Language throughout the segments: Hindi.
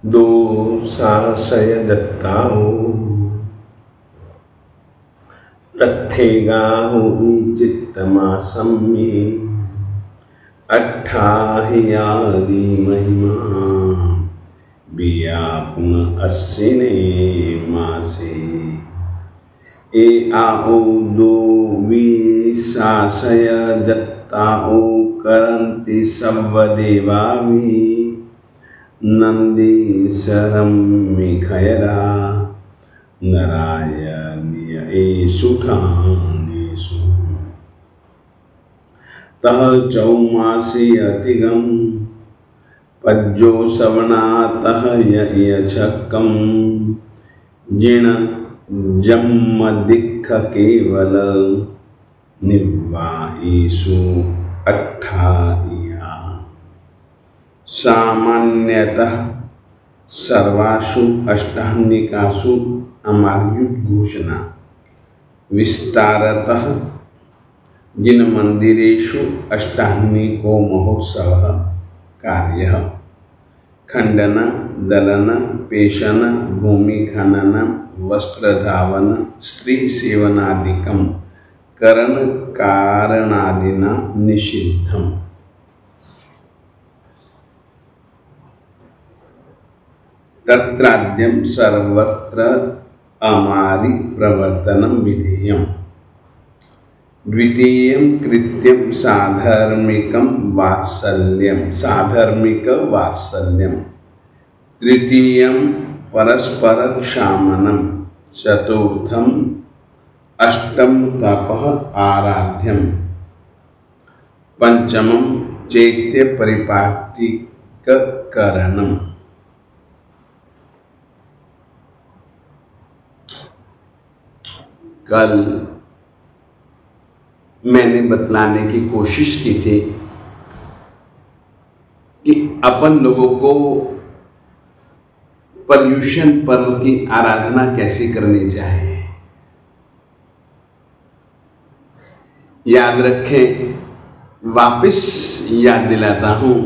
दो सासय दत्ताओ तत्थेगाहु चित्तमासम्ये अट्ठाहियादि महिमा बियापुन अस्सिने मासे ए आओ दो विसासय दत्ताओ करन्ति सवदेवावि नंदीशरम मिखयरा नारायणीयेषु ठानेषु तह चौमासी अतिगम पज्जो सवनातः यछक्कम जिण जम्मदिक्ख केवल निवाईषु अट्ठाहिया सामान्यतः सर्वासु अष्टांगिकासु अमार्युत घोषणा विस्तारतः जिन मंदिरेषु अष्टांगिको महोत्सव कार्यः खंडन दलन पेशन भूमि खनन वस्त्रधावन स्त्री सेवनादिकं करण कारणादिना निषिद्धम्। तत्राद्यं सर्वत्र अमारि प्रवर्तनं विधेयम्। द्वितीयं कृत्यं साधर्मिक वात्सल्यं तृतीयं परस्पर क्षामनं चतुर्थं अष्टम तपः आराध्यं पंचमं चैत्य परिपाटिककरणम्। कल मैंने बतलाने की कोशिश की थी कि अपन लोगों को पर्युषण पर्व की आराधना कैसे करनी चाहिए। याद रखें, वापस याद दिलाता हूं,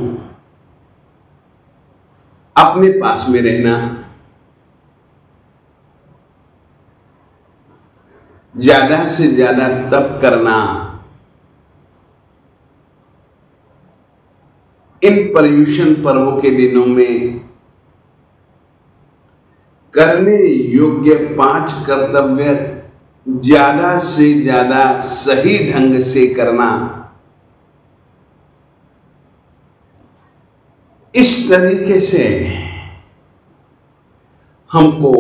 अपने पास में रहना, ज्यादा से ज्यादा तप करना, इन पर्युषण पर्वों के दिनों में करने योग्य 5 कर्तव्य ज्यादा से ज्यादा सही ढंग से करना। इस तरीके से हमको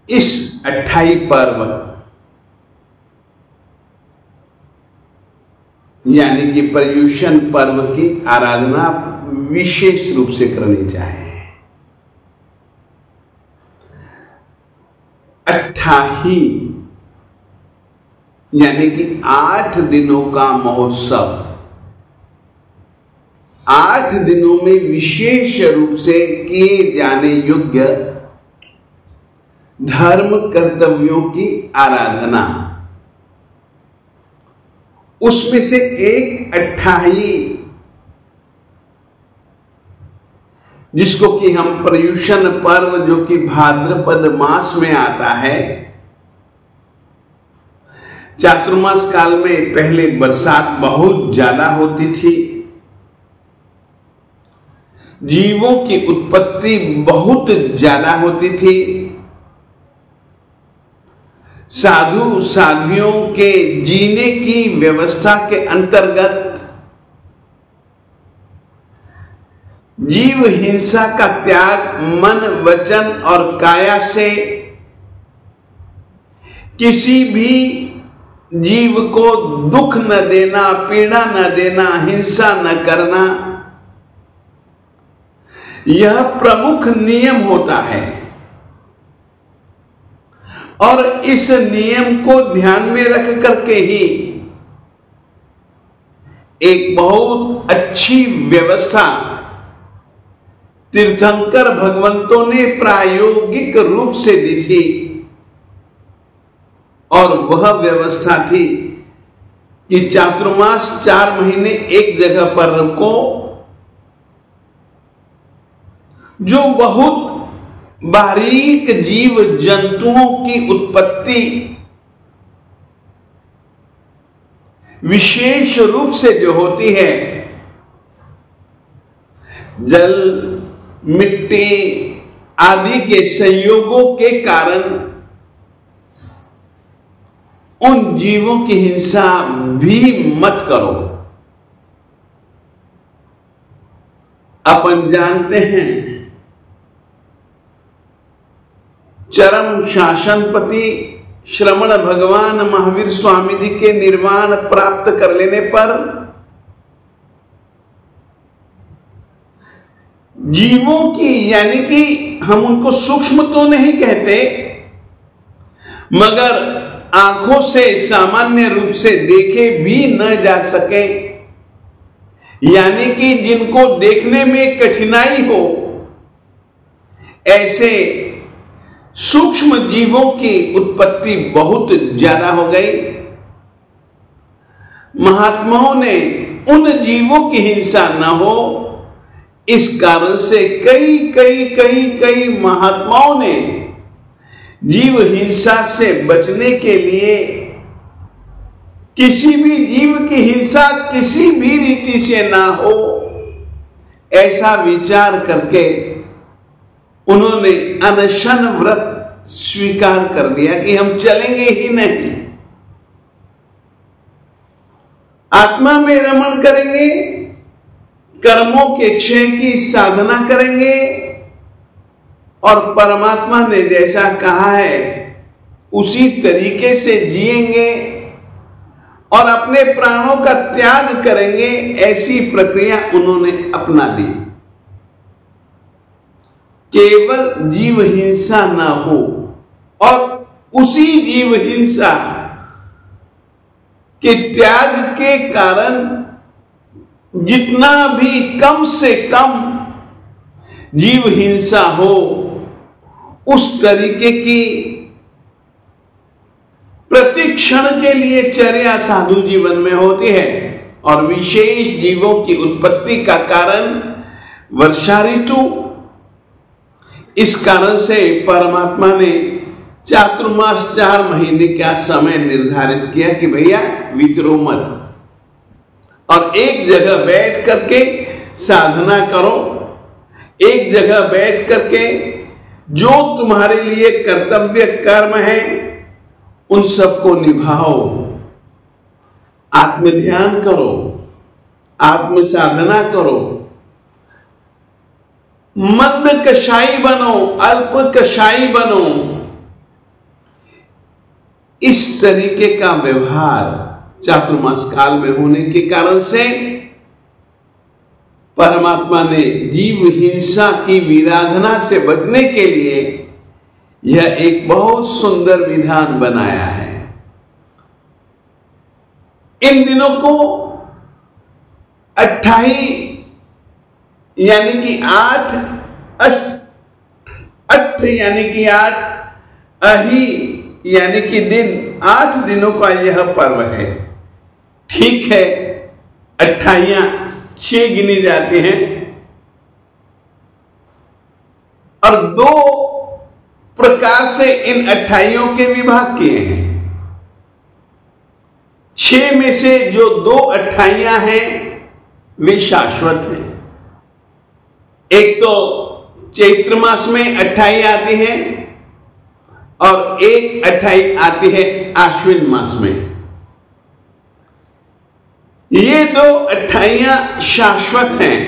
इस 28 पर्व यानी कि पर्युषण पर्व की आराधना विशेष रूप से करनी चाहिए। 28 यानी कि 8 दिनों का महोत्सव, 8 दिनों में विशेष रूप से किए जाने योग्य धर्म कर्तव्यों की आराधना। उसमें से एक 28 जिसको कि हम पर्युषण पर्व, जो कि भाद्रपद मास में आता है। चातुर्मास काल में पहले बरसात बहुत ज्यादा होती थी, जीवों की उत्पत्ति बहुत ज्यादा होती थी, साधु साध्वियों के जीने की व्यवस्था के अंतर्गत जीव हिंसा का त्याग मन, वचन और काया से किसी भी जीव को दुख न देना, पीड़ा न देना, हिंसा न करना, यह प्रमुख नियम होता है। और इस नियम को ध्यान में रख करके ही एक बहुत अच्छी व्यवस्था तीर्थंकर भगवंतों ने प्रायोगिक रूप से दी थी। और वह व्यवस्था थी कि चातुर्मास 4 महीने एक जगह पर रखो जो बहुत बारीक जीव जंतुओं की उत्पत्ति विशेष रूप से जो होती है, जल, मिट्टी आदि के संयोगों के कारण उन जीवों की हिंसा भी मत करो। अपन जानते हैं चरम शासनपति श्रमण भगवान महावीर स्वामी जी के निर्वाण प्राप्त कर लेने पर जीवों की, यानी कि हम उनको सूक्ष्म तो नहीं कहते, मगर आंखों से सामान्य रूप से देखे भी न जा सके, यानी कि जिनको देखने में कठिनाई हो, ऐसे सूक्ष्म जीवों की उत्पत्ति बहुत ज्यादा हो गई। महात्माओं ने उन जीवों की हिंसा न हो, इस कारण से कई महात्माओं ने जीव हिंसा से बचने के लिए किसी भी जीव की हिंसा किसी भी रीति से ना हो, ऐसा विचार करके उन्होंने अनशन व्रत स्वीकार कर लिया कि हम चलेंगे ही नहीं, आत्मा में रमण करेंगे, कर्मों के क्षय की साधना करेंगे और परमात्मा ने जैसा कहा है उसी तरीके से जिएंगे और अपने प्राणों का त्याग करेंगे। ऐसी प्रक्रिया उन्होंने अपना ली। केवल जीव हिंसा ना हो, और उसी जीव हिंसा के त्याग के कारण जितना भी कम से कम जीव हिंसा हो, उस तरीके की प्रति क्षण के लिए चर्या साधु जीवन में होती है। और विशेष जीवों की उत्पत्ति का कारण वर्षा ऋतु, इस कारण से परमात्मा ने चातुर्मास 4 महीने का समय निर्धारित किया कि भैया विचरो मत, और एक जगह बैठ करके साधना करो, एक जगह बैठ करके जो तुम्हारे लिए कर्तव्य कर्म है उन सबको निभाओ, आत्म ध्यान करो, आत्म साधना करो, मंद कषाई बनो, अल्प कषाई बनो। इस तरीके का व्यवहार चातुर्मास काल में होने के कारण से परमात्मा ने जीव हिंसा की विराधना से बचने के लिए यह एक बहुत सुंदर विधान बनाया है। इन दिनों को 28 यानी कि 8 यानी कि 8 अही यानी कि दिन, 8 दिनों का यह पर्व है। ठीक है, 28 6 गिनी जाती हैं और 2 प्रकार से इन 28 के विभाग किए हैं। 6 में से जो 2 28 हैं वे शाश्वत हैं। एक तो चैत्र मास में 28 आती है और एक 28 आती है आश्विन मास में। ये 2 28 शाश्वत हैं,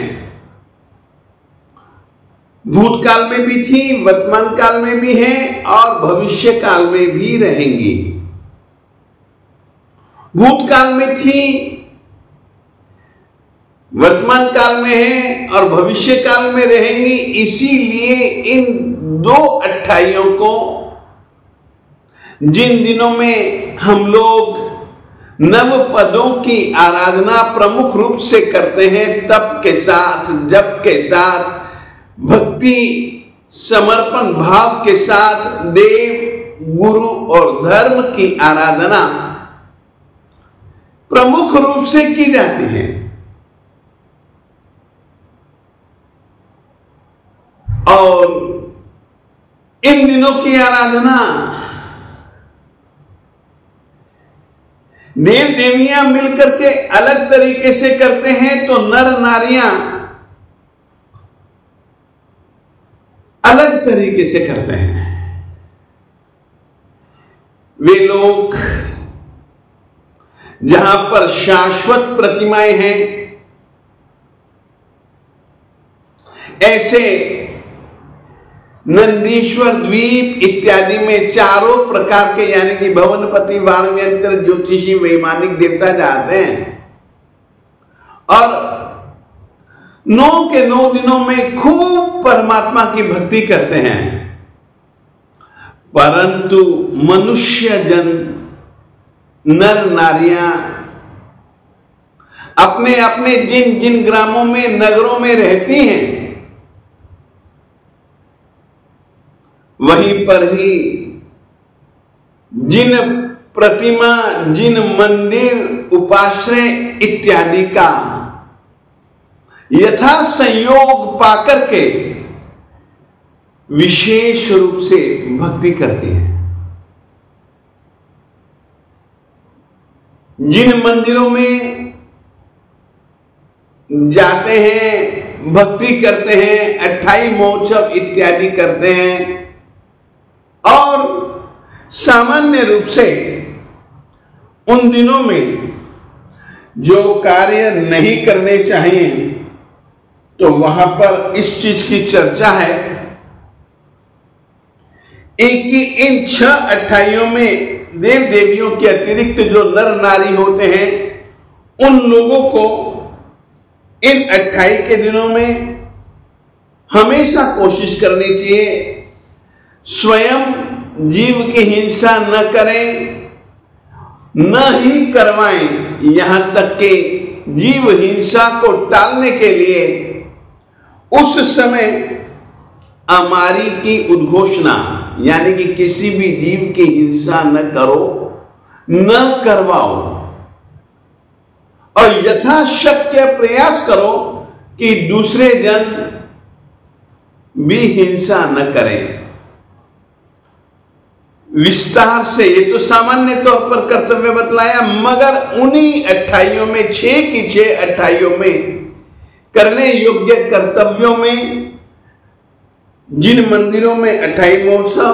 भूतकाल में भी थी, वर्तमान काल में भी हैं और भविष्य काल में भी रहेंगी। भूतकाल में थी, वर्तमान काल में है और भविष्य काल में रहेंगी। इसीलिए इन 2 28 को जिन दिनों में हम लोग नव पदों की आराधना प्रमुख रूप से करते हैं, तप के साथ, जप के साथ, भक्ति समर्पण भाव के साथ देव, गुरु और धर्म की आराधना प्रमुख रूप से की जाती है। और इन दिनों की आराधना देव देवियां मिलकर के अलग तरीके से करते हैं, तो नर नारियां अलग तरीके से करते हैं। वे लोग जहां पर शाश्वत प्रतिमाएं हैं, ऐसे नंदीश्वर द्वीप इत्यादि में चारों प्रकार के यानी कि भवनपति, वाणव्यंतर, ज्योतिषी, वैमानिक देवता जाते हैं और 9 के 9 दिनों में खूब परमात्मा की भक्ति करते हैं। परंतु मनुष्य जन, नर नारियां अपने अपने जिन जिन ग्रामों में, नगरों में रहती हैं, वहीं पर ही जिन प्रतिमा, जिन मंदिर, उपाश्रय इत्यादि का यथा संयोग पाकर के विशेष रूप से भक्ति करते हैं। जिन मंदिरों में जाते हैं, भक्ति करते हैं, अट्ठाई महोत्सव इत्यादि करते हैं और सामान्य रूप से उन दिनों में जो कार्य नहीं करने चाहिए, तो वहां पर इस चीज की चर्चा है कि इन 6 अट्ठाइयों में देव देवियों के अतिरिक्त जो नर नारी होते हैं, उन लोगों को इन 28 के दिनों में हमेशा कोशिश करनी चाहिए स्वयं जीव की हिंसा न करें, न ही करवाएं, यहां तक कि जीव हिंसा को टालने के लिए उस समय अमारी की उद्घोषणा, यानी कि किसी भी जीव की हिंसा न करो, न करवाओ और यथाशक्य प्रयास करो कि दूसरे जन भी हिंसा न करें। विस्तार से ये तो सामान्य तौर पर कर्तव्य बतलाया, मगर उन्हीं 28 में, 6 की 6 अट्ठाइयों में करने योग्य कर्तव्यों में, जिन मंदिरों में 28 महोत्सव,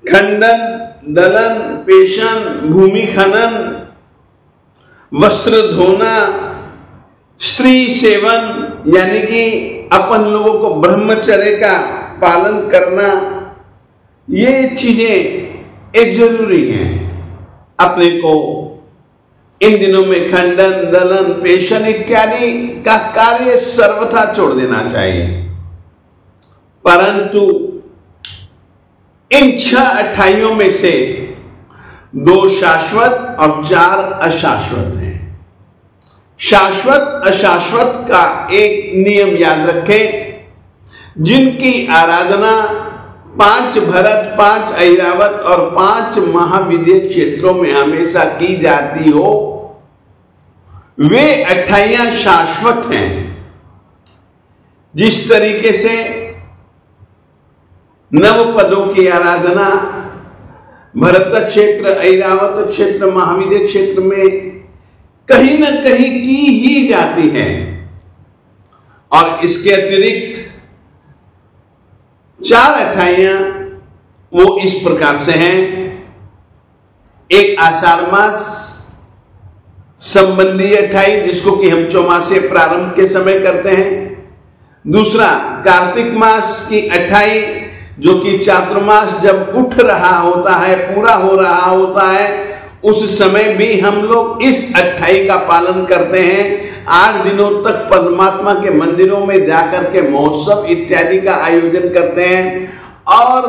खंडन, दलन, पेशन, भूमि खनन, वस्त्र धोना, स्त्री सेवन यानी कि अपन लोगों को ब्रह्मचर्य का पालन करना, ये चीजें एक जरूरी हैं। अपने को इन दिनों में खंडन, दलन, पेशन इत्यादि का कार्य सर्वथा छोड़ देना चाहिए। परंतु इन 6 अट्ठाइयों में से 2 शाश्वत और 4 अशाश्वत हैं। शाश्वत अशाश्वत का एक नियम याद रखें, जिनकी आराधना 5 भरत, 5 ऐरावत और 5 महाविद्य क्षेत्रों में हमेशा की जाती हो, वे 28 शाश्वत हैं। जिस तरीके से नव पदों की आराधना भरत क्षेत्र, ऐरावत क्षेत्र, महाविद्य क्षेत्र में कहीं न कहीं की ही जाती है और इसके अतिरिक्त 4 अट्ठाइयां वो इस प्रकार से हैं। एक आषाढ़ मास संबंधी 28 जिसको कि हम चौमासे प्रारंभ के समय करते हैं, दूसरा कार्तिक मास की 28 जो कि चातुर्मास जब उठ रहा होता है, पूरा हो रहा होता है, उस समय भी हम लोग इस 28 का पालन करते हैं। 8 दिनों तक परमात्मा के मंदिरों में जाकर के महोत्सव इत्यादि का आयोजन करते हैं और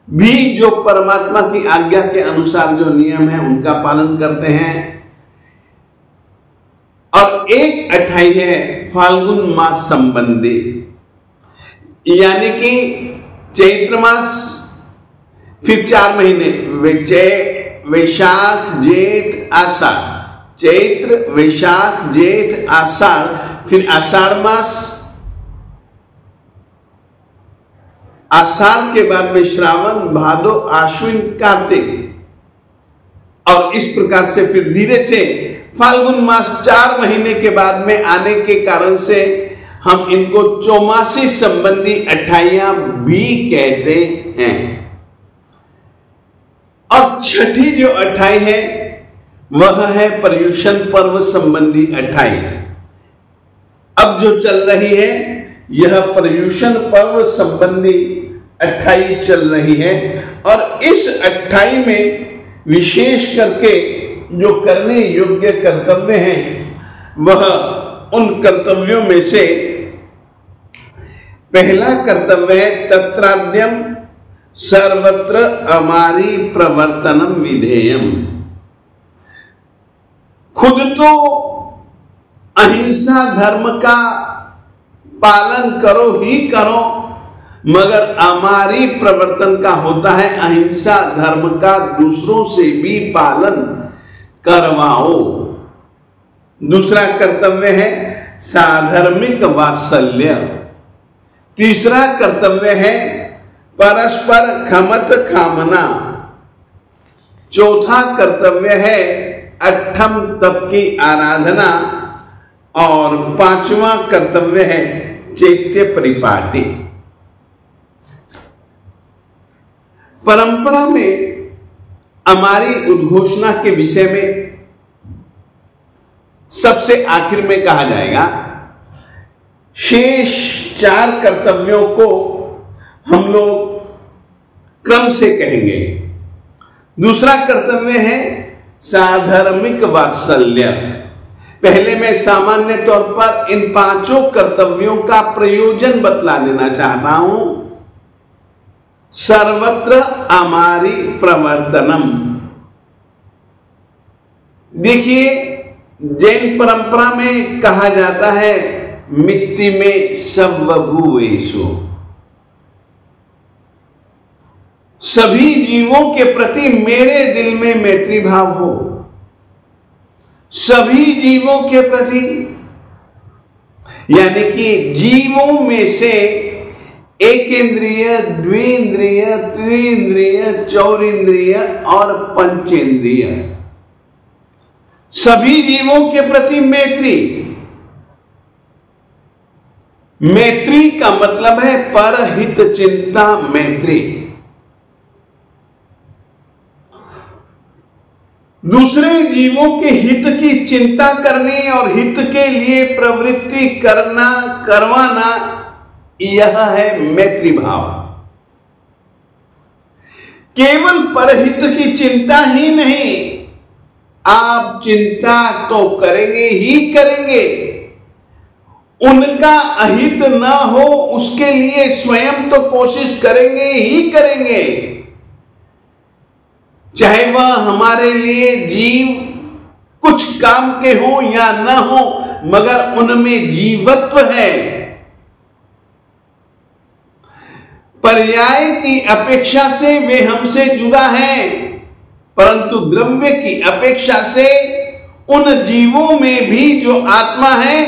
भी जो परमात्मा की आज्ञा के अनुसार जो नियम है उनका पालन करते हैं। और एक 28 है फाल्गुन मास संबंधी, यानी कि चैत्र मास, फिर 4 महीने वैशाख, जेठ, आषाढ़, चैत्र, वैशाख, जेठ, आषाढ़, फिर आषाढ़ मास आषाढ़ के बाद में श्रावण, भादो, आश्विन, कार्तिक, और इस प्रकार से फिर धीरे से फाल्गुन मास 4 महीने के बाद में आने के कारण से हम इनको चौमासी संबंधी 28 भी कहते हैं। और छठी जो 28 है वह है पर्युषण पर्व संबंधी 28। अब जो चल रही है यह पर्युषण पर्व संबंधी 28 चल रही है। और इस 28 में विशेष करके जो करने योग्य कर्तव्य हैं वह उन कर्तव्यों में से पहला कर्तव्य है तत्राद्यम सर्वत्र अमारी प्रवर्तनम विधेयम। खुद तो अहिंसा धर्म का पालन करो ही करो, मगर अमारी प्रवर्तन का होता है अहिंसा धर्म का दूसरों से भी पालन करवाओ। दूसरा कर्तव्य है साधर्मिक वात्सल्य। तीसरा कर्तव्य है परस्पर खमत खामना। चौथा कर्तव्य है अठम तप की आराधना। और पांचवा कर्तव्य है चैत्य परिपाटी। परंपरा में हमारी उद्घोषणा के विषय में सबसे आखिर में कहा जाएगा। शेष 4 कर्तव्यों को हम लोग क्रम से कहेंगे। दूसरा कर्तव्य है साधर्मिक वात्सल्य। पहले मैं सामान्य तौर पर इन 5 कर्तव्यों का प्रयोजन बतला देना चाहता हूं। सर्वत्र अमारी प्रवर्तनम। देखिए, जैन परंपरा में कहा जाता है मिट्टी में सर्वभूतेषु। सभी जीवों के प्रति मेरे दिल में मैत्री भाव हो। सभी जीवों के प्रति, यानी कि जीवों में से एक इंद्रिय, द्विंद्रिय, त्रिंद्रिय, चौरिंद्रिय और पंचेंद्रिय, सभी जीवों के प्रति मैत्री। मैत्री का मतलब है परहित चिंता मैत्री। दूसरे जीवों के हित की चिंता करनी और हित के लिए प्रवृत्ति करना, करवाना, यह है मैत्री भाव। केवल परहित की चिंता ही नहीं, आप चिंता तो करेंगे ही करेंगे, उनका अहित न हो उसके लिए स्वयं तो कोशिश करेंगे ही करेंगे। चाहे वह हमारे लिए जीव कुछ काम के हो या न हो, मगर उनमें जीवत्व है। पर्याय की अपेक्षा से वे हमसे जुड़ा है, परंतु द्रव्य की अपेक्षा से उन जीवों में भी जो आत्मा है,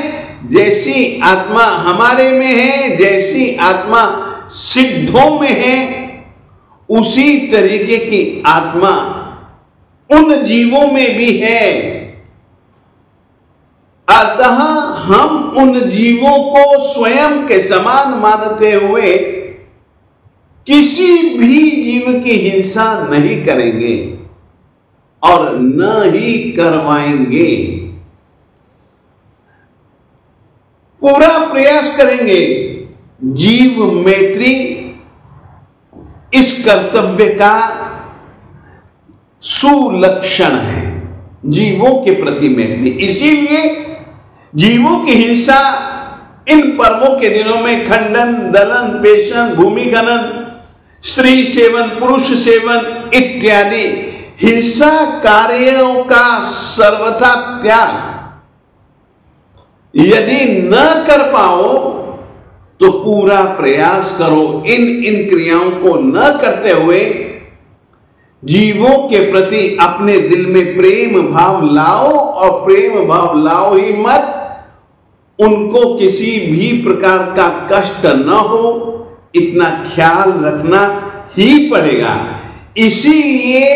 जैसी आत्मा हमारे में है, जैसी आत्मा सिद्धों में है, उसी तरीके की आत्मा उन जीवों में भी है। अतः हम उन जीवों को स्वयं के समान मानते हुए किसी भी जीव की हिंसा नहीं करेंगे और न ही करवाएंगे। पूरा प्रयास करेंगे। जीव मैत्री इस कर्तव्य का सुलक्षण है, जीवों के प्रति मैत्री। इसीलिए जीवों की हिंसा इन पर्वों के दिनों में खंडन, दलन, पेषण, भूमि खनन, स्त्री सेवन, पुरुष सेवन इत्यादि हिंसा कार्यों का सर्वथा त्याग यदि न कर पाओ तो पूरा प्रयास करो इन क्रियाओं को न करते हुए जीवों के प्रति अपने दिल में प्रेम भाव लाओ। और प्रेम भाव लाओ ही मत, उनको किसी भी प्रकार का कष्ट न हो, इतना ख्याल रखना ही पड़ेगा। इसीलिए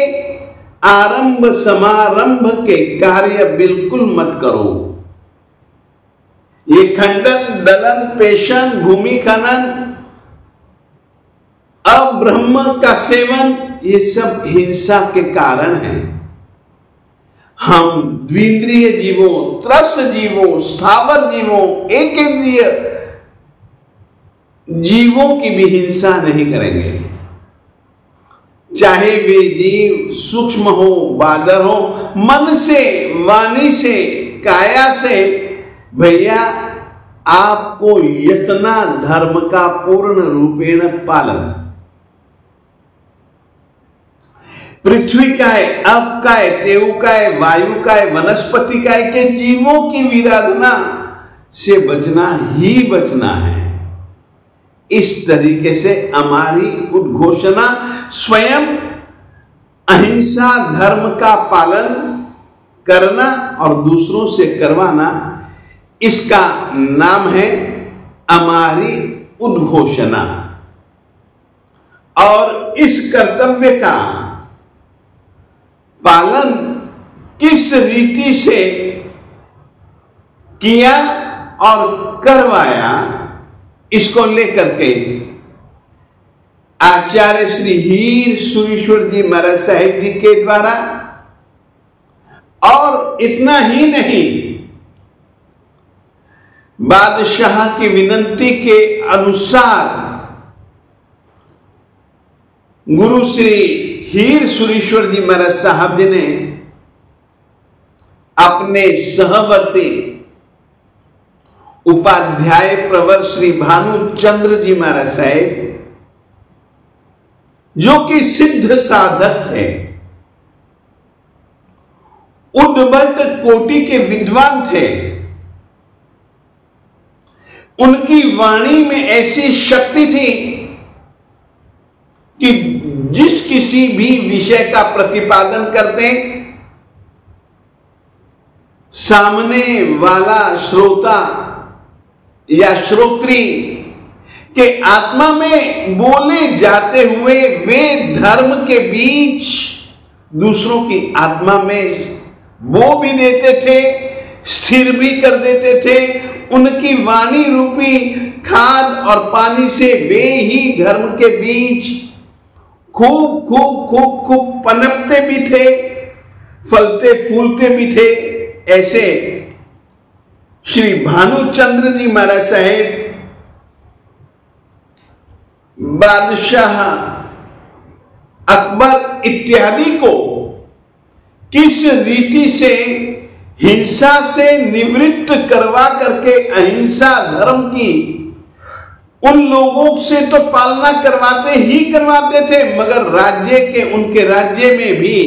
आरंभ समारंभ के कार्य बिल्कुल मत करो। ये खंडन, दलन, पेशन, भूमि खनन, अब्रह्म का सेवन, ये सब हिंसा के कारण हैं। हम द्विंद्रिय जीवों, त्रस जीवों, स्थावर जीवों, एकेंद्रिय जीवों की भी हिंसा नहीं करेंगे। चाहे वे जीव सूक्ष्म हो, बादर हो, मन से, वाणी से, काया से, भैया आपको यतना धर्म का पूर्ण रूपेण पालन। पृथ्वी का है, अप का है, तेऊ का है, वायु का है, वनस्पति का है, के जीवों की विराधना से बचना ही बचना है। इस तरीके से हमारी उद्घोषणा स्वयं अहिंसा धर्म का पालन करना और दूसरों से करवाना, इसका नाम है हमारी उद्घोषणा। और इस कर्तव्य का पालन किस रीति से किया और करवाया, इसको लेकर के आचार्य श्री हीर सुरेश्वर जी महाराज साहिब जी के द्वारा, और इतना ही नहीं, बादशाह की विनंती के अनुसार गुरु श्री हीर सुरेश्वर जी महाराज साहब जी ने अपने सहवर्ती उपाध्याय प्रवर श्री भानुचंद्र जी महाराज साहेब, जो कि सिद्ध साधक थे, उद्भट कोटि के विद्वान थे, उनकी वाणी में ऐसी शक्ति थी कि जिस किसी भी विषय का प्रतिपादन करते, सामने वाला श्रोता या श्रोत्री के आत्मा में बोले जाते हुए वे धर्म के बीच दूसरों की आत्मा में बो भी देते थे, स्थिर भी कर देते थे। उनकी वाणी रूपी खाद और पानी से वे ही धर्म के बीच खूब खूब खूब खूब पनपते भी थे, फलते फूलते भी थे। ऐसे श्री भानुचंद्र जी महाराज साहेब बादशाह अकबर इत्यादि को किस रीति से हिंसा से निवृत्त करवा करके अहिंसा धर्म की उन लोगों से तो पालना करवाते ही करवाते थे, मगर राज्य के, उनके राज्य में भी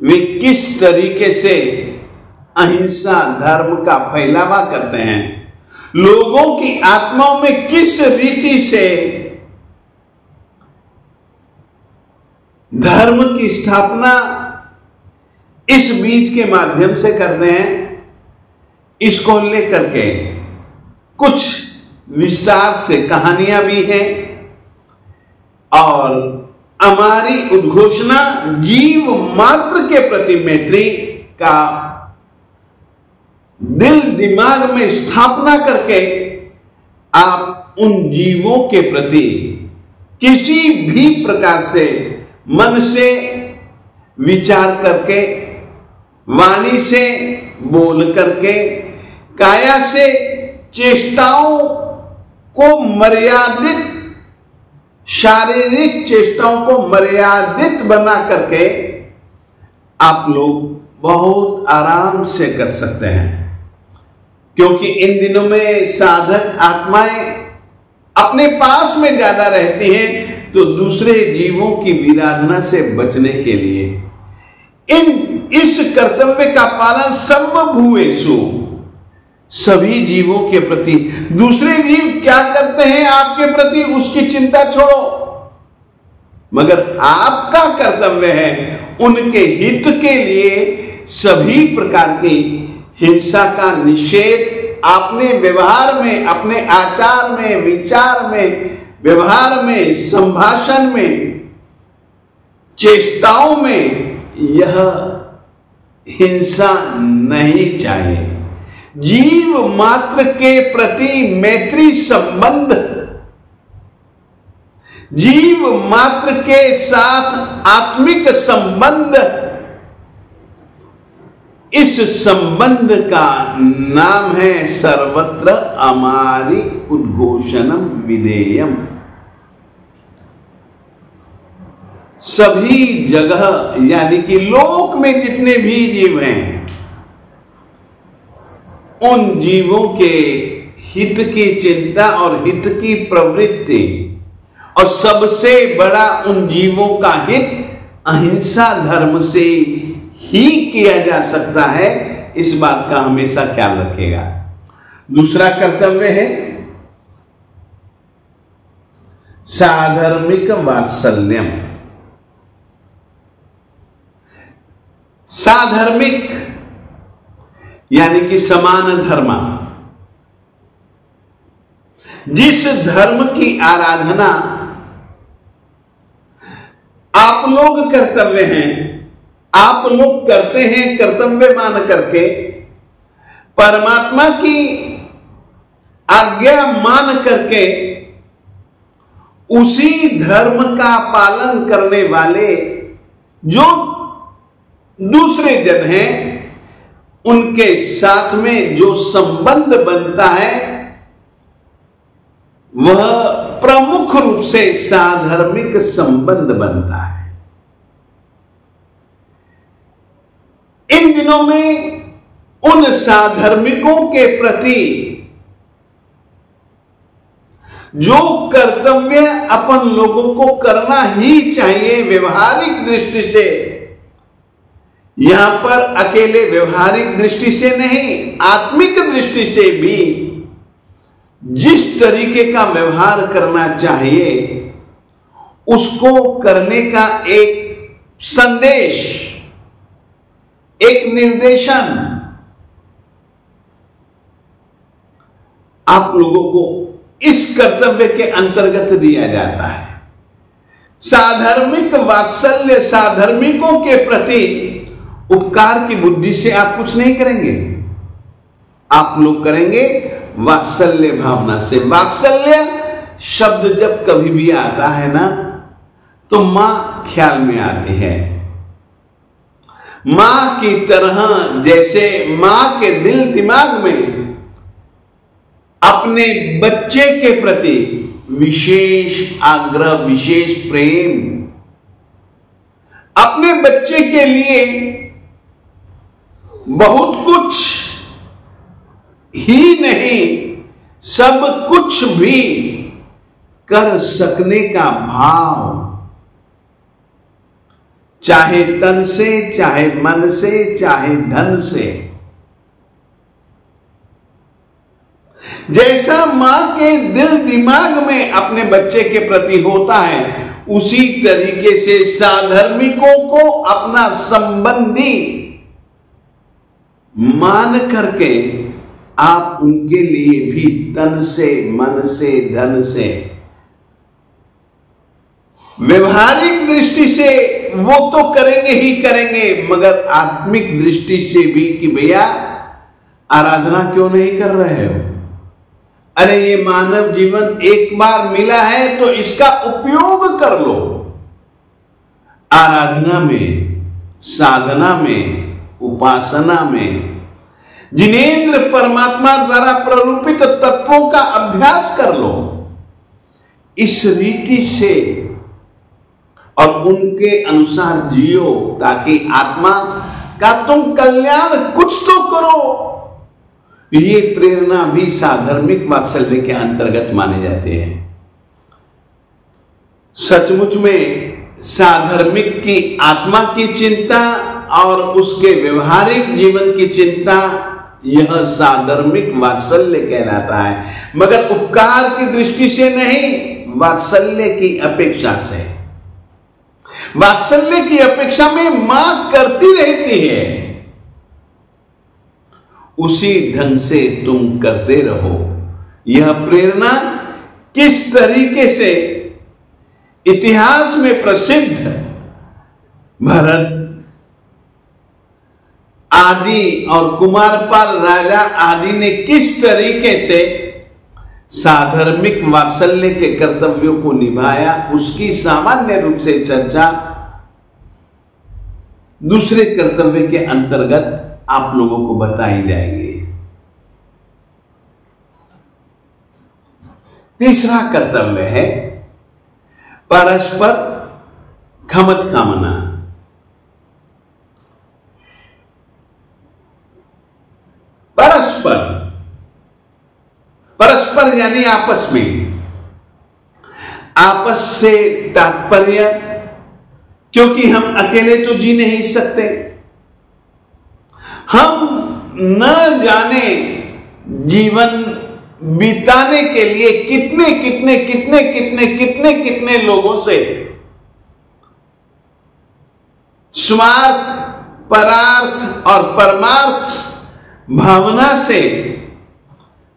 वे किस तरीके से अहिंसा धर्म का फैलावा करते हैं, लोगों की आत्माओं में किस रीति से धर्म की स्थापना इस बीज के माध्यम से करते हैं, इसको लेकर के कुछ विस्तार से कहानियां भी हैं। और हमारी उद्घोषणा जीव मात्र के प्रति मैत्री का दिल दिमाग में स्थापना करके आप उन जीवों के प्रति किसी भी प्रकार से मन से विचार करके, वाणी से बोल करके, काया से चेष्टाओं को मर्यादित, शारीरिक चेष्टाओं को मर्यादित बना करके आप लोग बहुत आराम से कर सकते हैं। क्योंकि इन दिनों में साधक आत्माएं अपने पास में ज्यादा रहती हैं, तो दूसरे जीवों की विराधना से बचने के लिए इस कर्तव्य का पालन सर्वभूतेषु, सभी जीवों के प्रति। दूसरे जीव क्या करते हैं आपके प्रति, उसकी चिंता छोड़ो, मगर आपका कर्तव्य है उनके हित के लिए सभी प्रकार की हिंसा का निषेध आपने व्यवहार में, अपने आचार में, विचार में, व्यवहार में, संभाषण में, चेष्टाओं में यह हिंसा नहीं चाहिए। जीव मात्र के प्रति मैत्री संबंध, जीव मात्र के साथ आत्मिक संबंध, इस संबंध का नाम है सर्वत्र अमारी उद्घोषणम विधेयम। सभी जगह यानी कि लोक में जितने भी जीव हैं, उन जीवों के हित की चिंता और हित की प्रवृत्ति, और सबसे बड़ा उन जीवों का हित अहिंसा धर्म से ही किया जा सकता है, इस बात का हमेशा ख्याल रखेगा। दूसरा कर्तव्य है साधर्मिक वात्सल्यम। साधर्मिक यानी कि समान धर्म। जिस धर्म की आराधना आप लोग कर्तव्य हैं, आप लोग करते हैं कर्तव्य मान करके, परमात्मा की आज्ञा मान करके उसी धर्म का पालन करने वाले जो दूसरे जन हैं, उनके साथ में जो संबंध बनता है वह प्रमुख रूप से साधर्मिक संबंध बनता है। इन दिनों में उन साधर्मिकों के प्रति जो कर्तव्य अपन लोगों को करना ही चाहिए व्यवहारिक दृष्टि से, यहां पर अकेले व्यवहारिक दृष्टि से नहीं, आत्मिक दृष्टि से भी जिस तरीके का व्यवहार करना चाहिए उसको करने का एक संदेश, एक निर्देशन आप लोगों को इस कर्तव्य के अंतर्गत दिया जाता है। साधर्मिक वात्सल्य, साधर्मिकों के प्रति उपकार की बुद्धि से आप कुछ नहीं करेंगे, आप लोग करेंगे वात्सल्य भावना से। वात्सल्य शब्द जब कभी भी आता है ना, तो मां ख्याल में आती है। मां की तरह, जैसे मां के दिल दिमाग में अपने बच्चे के प्रति विशेष आग्रह, विशेष प्रेम, अपने बच्चे के लिए बहुत कुछ ही नहीं, सब कुछ भी कर सकने का भाव, चाहे तन से, चाहे मन से, चाहे धन से। जैसा मां के दिल दिमाग में अपने बच्चे के प्रति होता है, उसी तरीके से साधर्मिकों को अपना संबंधी मान करके आप उनके लिए भी तन से, मन से, धन से, व्यवहारिक दृष्टि से वो तो करेंगे ही करेंगे, मगर आत्मिक दृष्टि से भी कि भैया आराधना क्यों नहीं कर रहे हो? अरे ये मानव जीवन एक बार मिला है तो इसका उपयोग कर लो। आराधना में, साधना में, उपासना में जिनेंद्र परमात्मा द्वारा प्ररूपित तत्वों का अभ्यास कर लो। इस रीति से और उनके अनुसार जियो, ताकि आत्मा का तुम कल्याण कुछ तो करो। ये प्रेरणा भी साधर्मिक वात्सल्य के अंतर्गत माने जाते हैं। सचमुच में साधर्मिक की आत्मा की चिंता और उसके व्यवहारिक जीवन की चिंता, यह साधर्मिक वात्सल्य कहलाता है, मगर उपकार की दृष्टि से नहीं, वात्सल्य की अपेक्षा से। वात्सल्य की अपेक्षा में मां करती रहती है, उसी ढंग से तुम करते रहो। यह प्रेरणा किस तरीके से इतिहास में प्रसिद्ध भरत आदि और कुमारपाल राजा आदि ने किस तरीके से साधर्मिक वात्सल्य के कर्तव्यों को निभाया, उसकी सामान्य रूप से चर्चा दूसरे कर्तव्य के अंतर्गत आप लोगों को बताई जाएगी। तीसरा कर्तव्य है परस्पर खमत कामना। परस्पर यानी आपस में। आपस से तात्पर्य, क्योंकि हम अकेले तो जी नहीं सकते। हम न जाने जीवन बिताने के लिए कितने लोगों से स्वार्थ, परार्थ और परमार्थ भावना से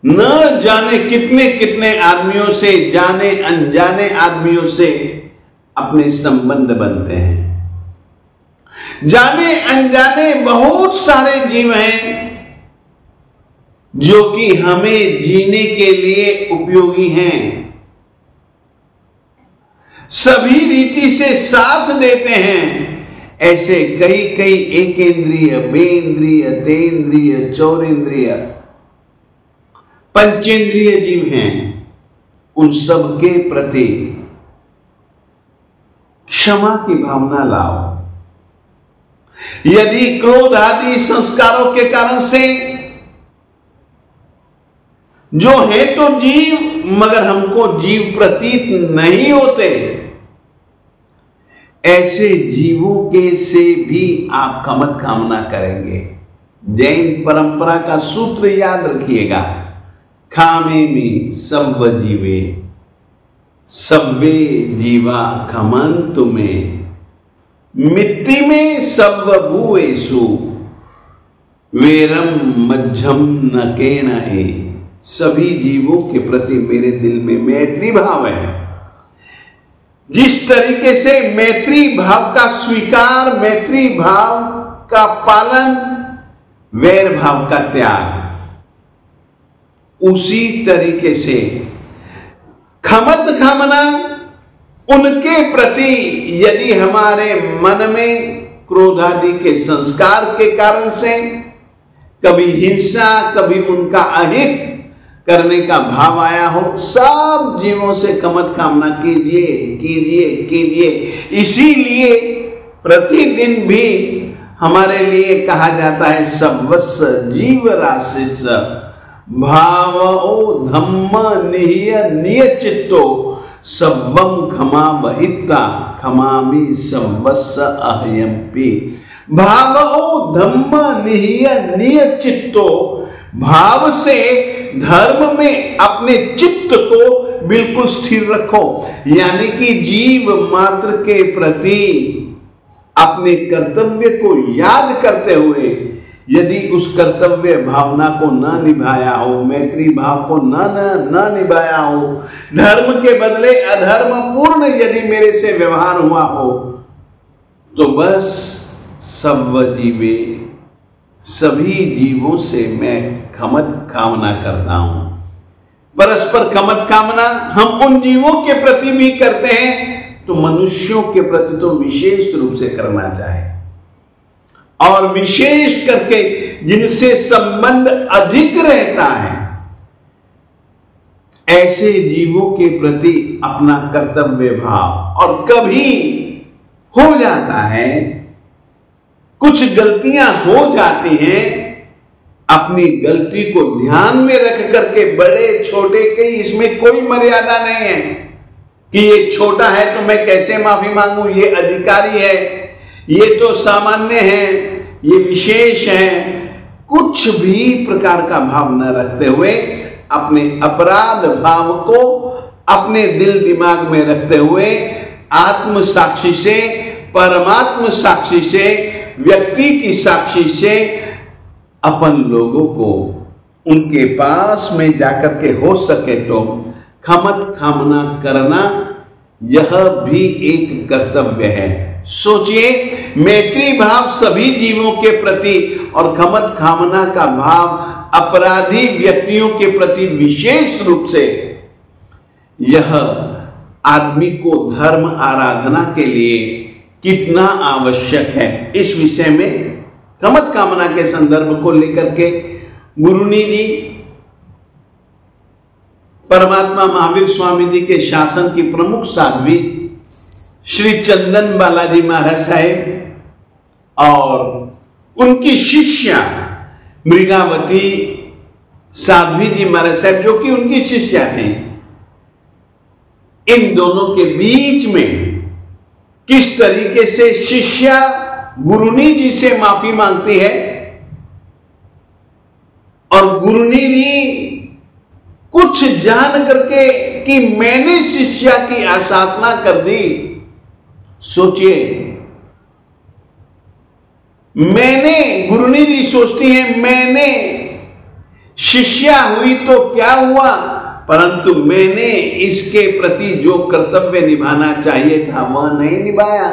न जाने कितने आदमियों से, जाने अनजाने आदमियों से अपने संबंध बनते हैं। जाने अनजाने बहुत सारे जीव हैं जो कि हमें जीने के लिए उपयोगी हैं, सभी रीति से साथ देते हैं। ऐसे कई एकेंद्रिय, बेंद्रिय, तेंद्रिय, चौरेंद्रिय, पंचेंद्रिय जीव हैं। उन सब के प्रति क्षमा की भावना लाओ। यदि क्रोध आदि संस्कारों के कारण से जो है तो जीव मगर हमको जीव प्रतीत नहीं होते, ऐसे जीवों के से भी आप खमत कामना करेंगे। जैन परंपरा का सूत्र याद रखिएगा, खामेमि सव्व जीवे सव्वे जीवा खमंतु में, मिट्टी में सव्व भूएषु वेरम मज्झम न केणहे। सभी जीवों के प्रति मेरे दिल में मैत्री भाव है। जिस तरीके से मैत्री भाव का स्वीकार, मैत्री भाव का पालन, वैर भाव का त्याग, उसी तरीके से खमत कामना उनके प्रति यदि हमारे मन में क्रोध आदि के संस्कार के कारण से कभी हिंसा, कभी उनका अहित करने का भाव आया हो, सब जीवों से खमत कामना कीजिए। इसीलिए प्रतिदिन भी हमारे लिए कहा जाता है सवस्स जीव राशिस भावो धम्म नियचित्तो सब्बम क्षमा बहिता क्षमामि सवस्स अहयम्पि। भावो धम्म नियचित्तो, भाव से धर्म में अपने चित्त को बिल्कुल स्थिर रखो। यानी कि जीव मात्र के प्रति अपने कर्तव्य को याद करते हुए यदि उस कर्तव्य भावना को न निभाया हो, मैत्री भाव को न निभाया हो, धर्म के बदले अधर्म पूर्ण यदि मेरे से व्यवहार हुआ हो, तो बस सब जीवे, सभी जीवों से मैं खमत कामना करता हूं। परस्पर खमत कामना हम उन जीवों के प्रति भी करते हैं तो मनुष्यों के प्रति तो विशेष रूप से करना चाहिए, और विशेष करके जिनसे संबंध अधिक रहता है ऐसे जीवों के प्रति अपना कर्तव्य भाव। और कभी हो जाता है, कुछ गलतियां हो जाती हैं, अपनी गलती को ध्यान में रख करके बड़े छोटे की इसमें कोई मर्यादा नहीं है कि ये छोटा है तो मैं कैसे माफी मांगू, ये अधिकारी है, ये तो सामान्य है, ये विशेष है। कुछ भी प्रकार का भाव न रखते हुए अपने अपराध भाव को अपने दिल दिमाग में रखते हुए आत्म साक्षी से, परमात्म साक्षी से, व्यक्ति की साक्षी से अपन लोगों को उनके पास में जाकर के हो सके तो खमत खामना करना यह भी एक कर्तव्य है। सोचिए, मैत्री भाव सभी जीवों के प्रति और खमत खामना का भाव अपराधी व्यक्तियों के प्रति विशेष रूप से, यह आदमी को धर्म आराधना के लिए कितना आवश्यक है। इस विषय में खमत कामना के संदर्भ को लेकर के गुरुनी जी परमात्मा महावीर स्वामी जी के शासन की प्रमुख साध्वी श्री चंदन बालाजी महाराज साहेब और उनकी शिष्या मृगावती साध्वी जी महाराज साहेब, जो कि उनकी शिष्या थे, इन दोनों के बीच में किस तरीके से शिष्या गुरुनी जी से माफी मांगती है और गुरुनी जी कुछ जान करके कि मैंने शिष्या की आसाधना कर दी। सोचिए, मैंने, गुरुनी जी सोचती है मैंने शिष्या हुई तो क्या हुआ, परंतु मैंने इसके प्रति जो कर्तव्य निभाना चाहिए था वह नहीं निभाया।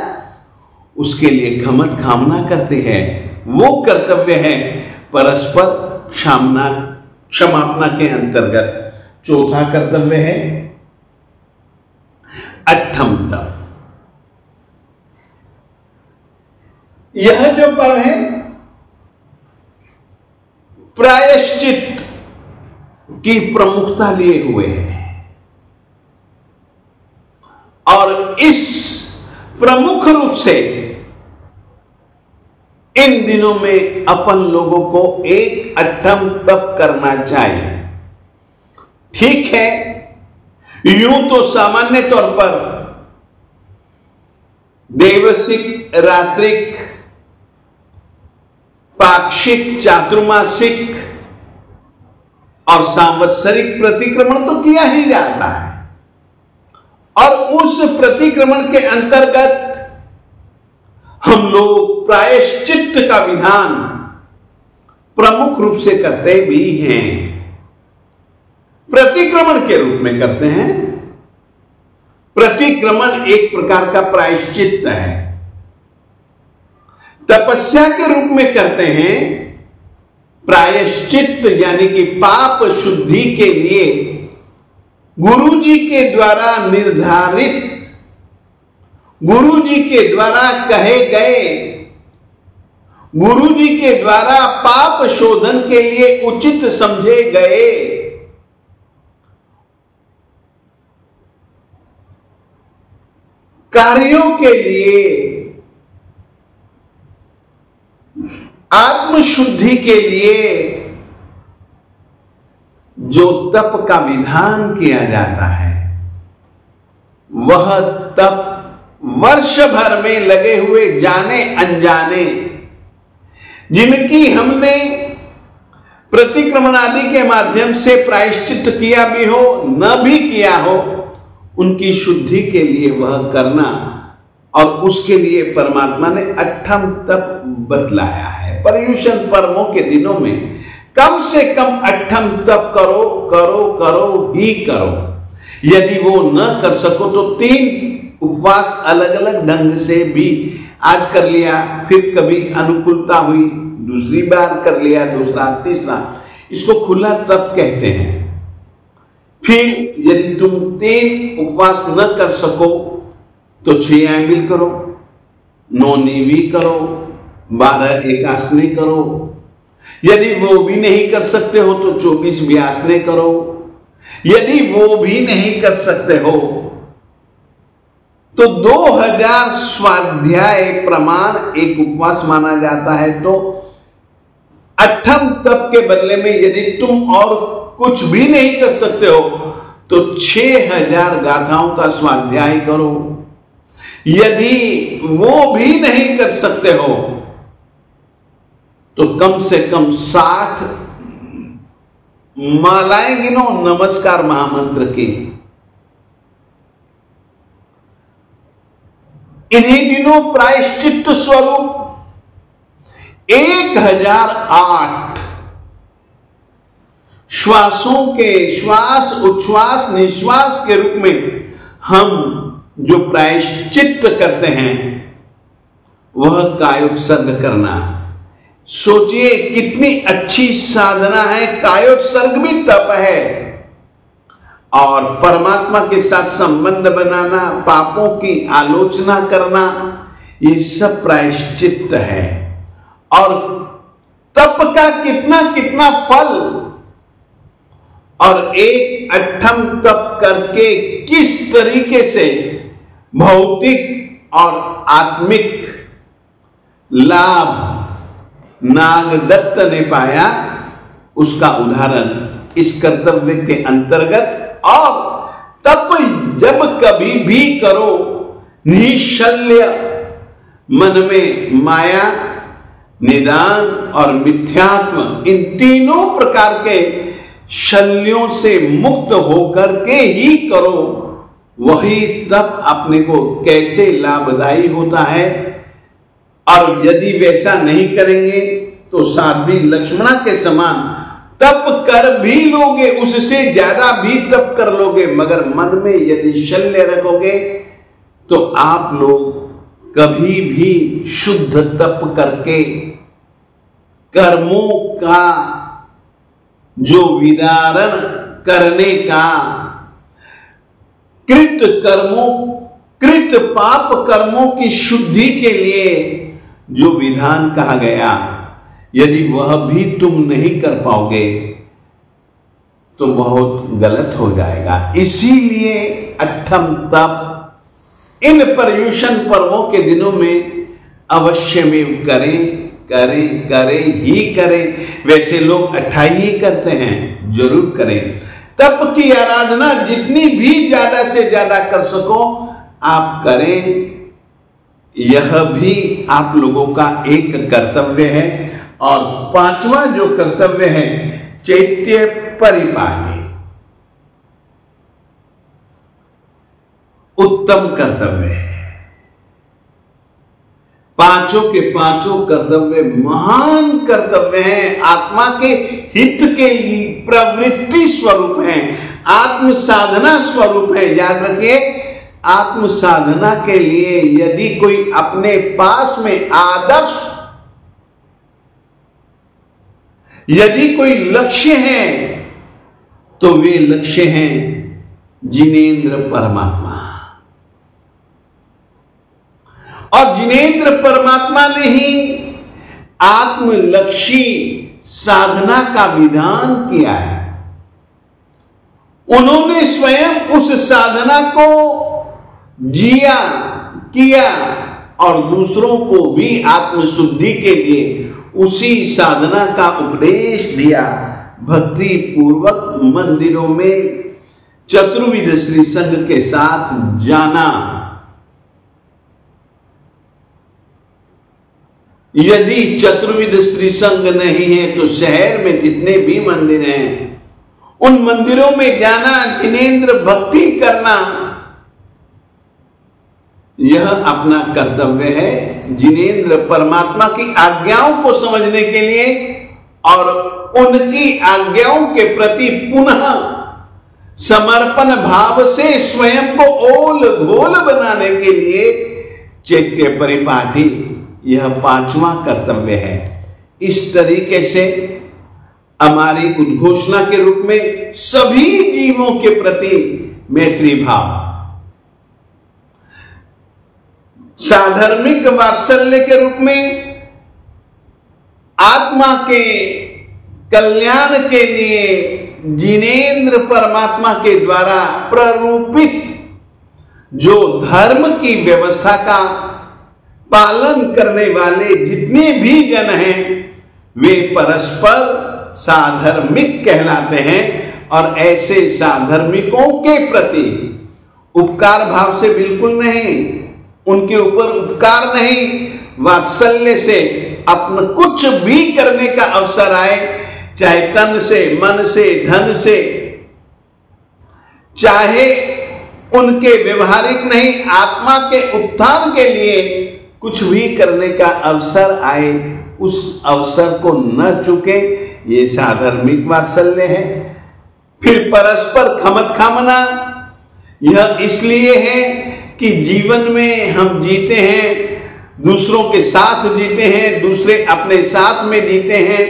उसके लिए खमत खामना करते हैं। वो कर्तव्य है परस्पर क्षमापना के अंतर्गत। चौथा कर्तव्य है अट्ठम तप। यह जो पर्व है प्रायश्चित की प्रमुखता लिए हुए है और इस प्रमुख रूप से इन दिनों में अपन लोगों को एक अट्ठम तप करना चाहिए। ठीक है, यूं तो सामान्य तौर पर देवसिक, रात्रिक, पाक्षिक, चातुर्मासिक और सांवत्सरिक प्रतिक्रमण तो किया ही जाता है और उस प्रतिक्रमण के अंतर्गत हम लोग प्रायश्चित्त का विधान प्रमुख रूप से करते भी हैं। प्रतिक्रमण के रूप में करते हैं। प्रतिक्रमण एक प्रकार का प्रायश्चित्त है। तपस्या के रूप में करते हैं प्रायश्चित्त, यानी कि पाप शुद्धि के लिए गुरु जी के द्वारा निर्धारित, गुरु जी के द्वारा कहे गए, गुरु जी के द्वारा पाप शोधन के लिए उचित समझे गए कार्यों के लिए, आत्मशुद्धि के लिए जो तप का विधान किया जाता है, वह तप वर्ष भर में लगे हुए जाने अनजाने, जिनकी हमने प्रतिक्रमण आदि के माध्यम से प्रायश्चित किया भी हो न भी किया हो, उनकी शुद्धि के लिए वह करना, और उसके लिए परमात्मा ने अट्ठम तप बतलाया है। पर्युषण पर्वों के दिनों में कम से कम अट्ठम तप करो करो करो ही करो। यदि वो न कर सको तो 3 उपवास अलग अलग ढंग से भी, आज कर लिया, फिर कभी अनुकूलता हुई दूसरी बार कर लिया, दूसरा तीसरा, इसको खुला तप कहते हैं। फिर यदि तुम 3 उपवास न कर सको तो 6 एम्बिल करो, 9 नीवी करो, 12 एकासने करो। यदि वो भी नहीं कर सकते हो तो 24 व्यासने करो। यदि वो भी नहीं कर सकते हो तो 2000 स्वाध्याय प्रमाण एक उपवास माना जाता है। तो अट्ठम तप के बदले में यदि तुम और कुछ भी नहीं कर सकते हो तो 6000 गाथाओं का स्वाध्याय करो। यदि वो भी नहीं कर सकते हो तो कम से कम 60 मालाएं गिनो नमस्कार महामंत्र की। इन्हीं दिनों प्रायश्चित्त स्वरूप 1008 श्वासों के श्वास उच्छ्वास निश्वास के रूप में हम जो प्रायश्चित्त करते हैं वह कायोत्सर्ग करना। सोचिए कितनी अच्छी साधना है। कायोत्सर्ग भी तप है और परमात्मा के साथ संबंध बनाना, पापों की आलोचना करना, ये सब प्रायश्चित्त है। और तप का कितना कितना फल, और एक अठम तप करके किस तरीके से भौतिक और आत्मिक लाभ नागदत्त ने पाया, उसका उदाहरण इस कर्तव्य के अंतर्गत। और तप जब कभी भी करो, निश्चल्य मन में माया, निदान और मिथ्यात्व, इन तीनों प्रकार के शल्यों से मुक्त होकर के ही करो। वही तप अपने को कैसे लाभदायी होता है। और यदि वैसा नहीं करेंगे तो साध्वी लक्ष्मणा के समान तप कर भी लोगे, उससे ज्यादा भी तप कर लोगे, मगर मन में यदि शल्य रखोगे तो आप लोग कभी भी शुद्ध तप करके कर्मों का जो विदारण करने का, कृत पाप कर्मों की शुद्धि के लिए जो विधान कहा गया, यदि वह भी तुम नहीं कर पाओगे तो बहुत गलत हो जाएगा। इसीलिए अठम तप इन पर्युषण पर्वों के दिनों में अवश्य में करें ही करें। वैसे लोग 28 ही करते हैं, जरूर करें। तप की आराधना जितनी भी ज्यादा से ज्यादा कर सको आप करें। यह भी आप लोगों का एक कर्तव्य है। और पांचवा जो कर्तव्य है, चैत्य परिपाटी, उत्तम कर्तव्य है। पांचों के पांचों कर्तव्य महान कर्तव्य हैं, आत्मा के हित के प्रवृत्ति स्वरूप हैं, आत्म साधना स्वरूप है। याद रखिए, आत्म साधना के लिए यदि कोई अपने पास में आदर्श, यदि कोई लक्ष्य है तो वे लक्ष्य हैं जिनेंद्र परमात्मा। और जिनेंद्र परमात्मा ने ही आत्मलक्षी साधना का विधान किया है। उन्होंने स्वयं उस साधना को जिया, किया और दूसरों को भी आत्मशुद्धि के लिए उसी साधना का उपदेश दिया। भक्ति पूर्वक मंदिरों में चतुर्विध श्री संघ के साथ जाना। यदि चतुर्विध श्री संघ नहीं है तो शहर में जितने भी मंदिर हैं उन मंदिरों में जाना, जिनेंद्र भक्ति करना, यह अपना कर्तव्य है। जिनेंद्र परमात्मा की आज्ञाओं को समझने के लिए और उनकी आज्ञाओं के प्रति पुनः समर्पण भाव से स्वयं को ओल घोल बनाने के लिए चैत्य परिपाटी, यह पांचवा कर्तव्य है। इस तरीके से हमारी उद्घोषणा के रूप में सभी जीवों के प्रति मैत्री भाव, साधर्मिक वात्सल्य के रूप में आत्मा के कल्याण के लिए जिनेंद्र परमात्मा के द्वारा प्ररूपित जो धर्म की व्यवस्था का पालन करने वाले जितने भी जन हैं वे परस्पर साधर्मिक कहलाते हैं। और ऐसे साधर्मिकों के प्रति उपकार भाव से बिल्कुल नहीं, उनके ऊपर उपकार नहीं, वात्सल्य से अपना कुछ भी करने का अवसर आए, चाहे तन से, मन से, धन से, चाहे उनके व्यवहारिक नहीं, आत्मा के उत्थान के लिए कुछ भी करने का अवसर आए, उस अवसर को न चूके, ये साधर्मिक वात्सल्य है। फिर परस्पर खमत खामना, यह इसलिए है कि जीवन में हम जीते हैं, दूसरों के साथ जीते हैं, दूसरे अपने साथ में जीते हैं,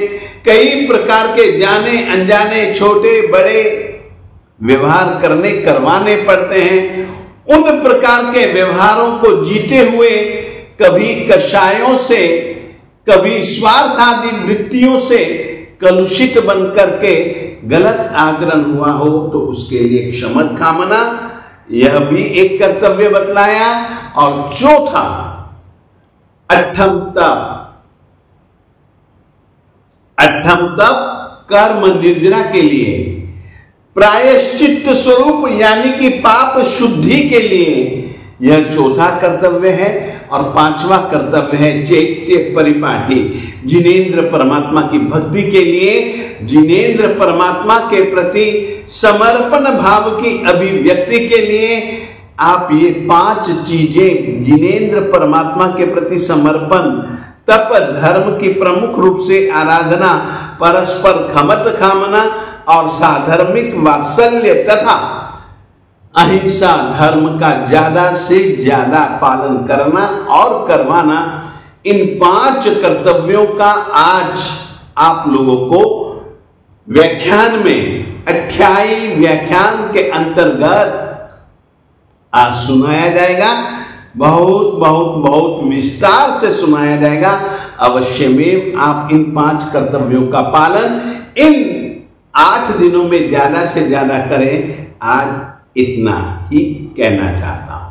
कई प्रकार के जाने अनजाने छोटे बड़े व्यवहार करवाने पड़ते हैं। उन प्रकार के व्यवहारों को जीते हुए कभी कषायों से, कभी स्वार्थ आदि वृत्तियों से कलुषित बन करके गलत आचरण हुआ हो तो उसके लिए क्षमत कामना, यह भी एक कर्तव्य बतलाया। और चौथा अठम तप कर्म निर्जरा के लिए, प्रायश्चित्त स्वरूप यानी कि पाप शुद्धि के लिए यह चौथा कर्तव्य है। और पांचवा कर्तव्य है चैत्य परिपाटी, जिनेंद्र परमात्मा की भक्ति के लिए, जिनेंद्र परमात्मा के प्रति समर्पण भाव की अभिव्यक्ति के लिए आप ये 5 चीजें, जिनेंद्र परमात्मा के प्रति समर्पण, तप, धर्म की प्रमुख रूप से आराधना, परस्पर खमत खामना और साधर्मिक वात्सल्य तथा अहिंसा धर्म का ज्यादा से ज्यादा पालन करना और करवाना, इन 5 कर्तव्यों का आज आप लोगों को व्याख्यान में 28 व्याख्यान के अंतर्गत आज सुनाया जाएगा। बहुत बहुत बहुत विस्तार से सुनाया जाएगा। अवश्य में आप इन 5 कर्तव्यों का पालन इन 8 दिनों में ज्यादा से ज्यादा करें। आज इतना ही कहना चाहता हूं।